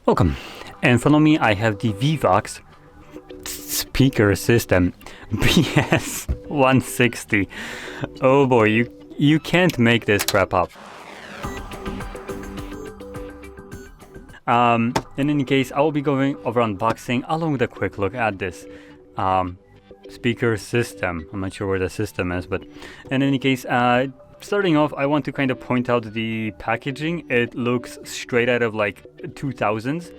Welcome. In front of me I have the Vivax speaker system BS-160. Oh boy, you can't make this crap up. In any case, I will be going over unboxing along with a quick look at this speaker system. I'm not sure where the system is, but in any case, starting off, I want to kind of point out the packaging. It looks straight out of like 2000s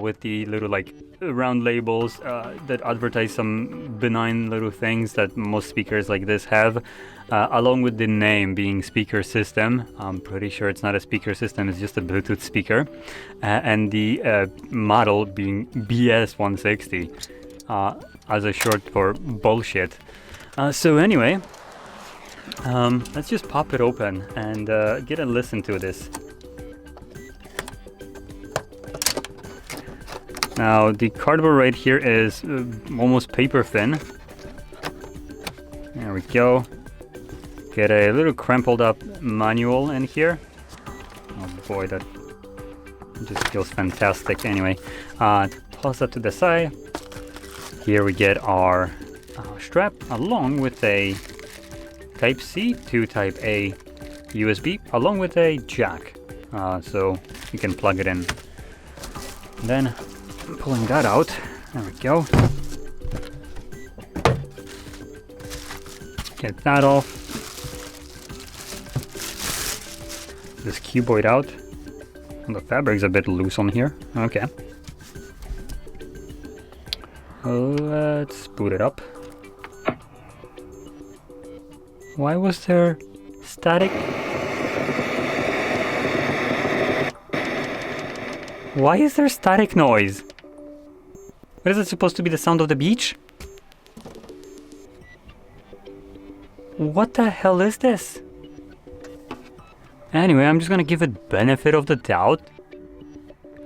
with the little like round labels that advertise some benign little things that most speakers like this have, along with the name being speaker system. I'm pretty sure it's not a speaker system, it's just a Bluetooth speaker, and the model being BS-160 as a short for bullshit. So anyway, let's just pop it open and get a listen to this. Now the cardboard right here is almost paper thin. There we go. Get a little crumpled up manual in here. Oh boy, that just feels fantastic. Anyway, toss that to the side. Here we get our strap along with a Type-C to Type-A USB along with a jack, so you can plug it in. Then pulling that out, there we go. Get that off. This cuboid out. And the fabric's a bit loose on here. Okay. Let's boot it up. Why was there static? Why is there static noise? What is it supposed to be, the sound of the beach? What the hell is this? Anyway, I'm just gonna give it benefit of the doubt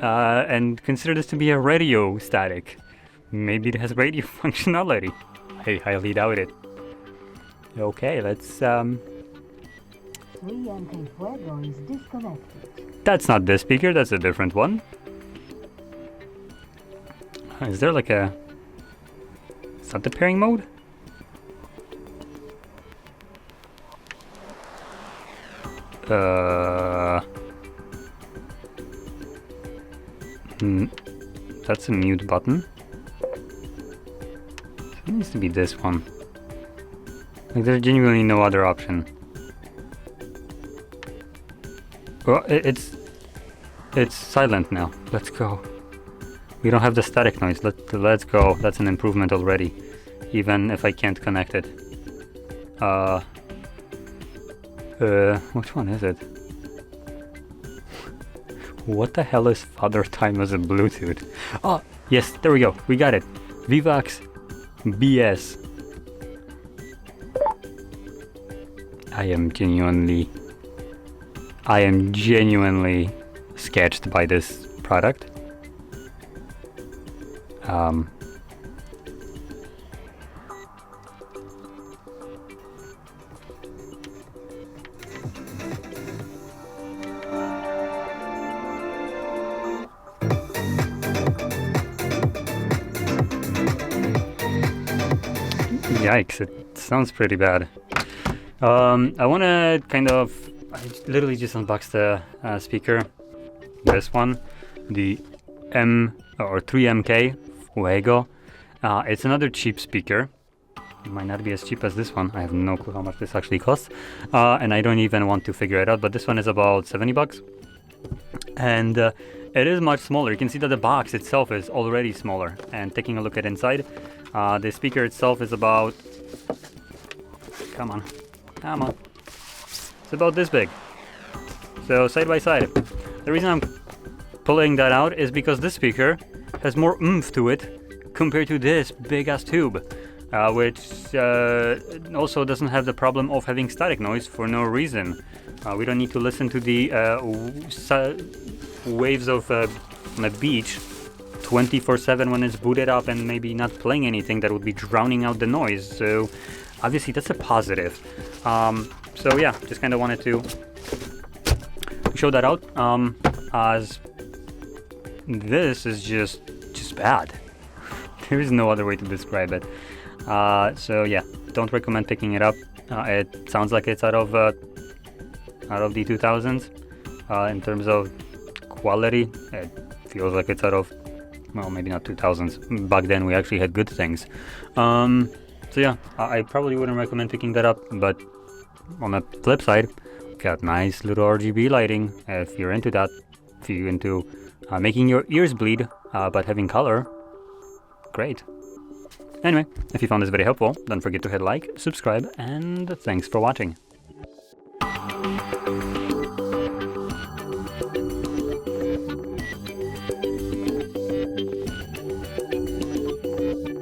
and consider this to be a radio static. Maybe it has radio functionality. I highly doubt it. Okay, let's That's not this speaker, that's a different one. Is there like a... Is that the pairing mode? That's a mute button. It needs to be this one. Like, there's genuinely no other option. Well, it's silent now. Let's go. We don't have the static noise. Let's go. That's an improvement already, even if I can't connect it. Which one is it? What the hell is Father Time as a Bluetooth? Oh, yes, there we go. We got it. Vivax BS. I am genuinely sketched by this product. Yikes, it sounds pretty bad. I want to I literally just unboxed the speaker. This one, the 3MK Fuego. It's another cheap speaker. It might not be as cheap as this one. I have no clue how much this actually costs. And I don't even want to figure it out, but this one is about 70 bucks. And it is much smaller. You can see that the box itself is already smaller. And taking a look at inside, the speaker itself is about... Come on. It's about this big. So side by side. The reason I'm pulling that out is because this speaker has more oomph to it compared to this big ass tube, which also doesn't have the problem of having static noise for no reason. We don't need to listen to the waves of on a beach 24/7 when it's booted up and maybe not playing anything that would be drowning out the noise. So obviously that's a positive. So yeah, just kind of wanted to show that out as this is just bad. There is no other way to describe it. So yeah, don't recommend picking it up. It sounds like it's out of the 2000s. In terms of quality, it feels like it's out of, well, maybe not 2000s. Back then we actually had good things. So yeah, I probably wouldn't recommend picking that up, but on the flip side, got nice little RGB lighting. If you're into that, if you're into making your ears bleed but having color, great. Anyway, if you found this video helpful, don't forget to hit like, subscribe, and thanks for watching.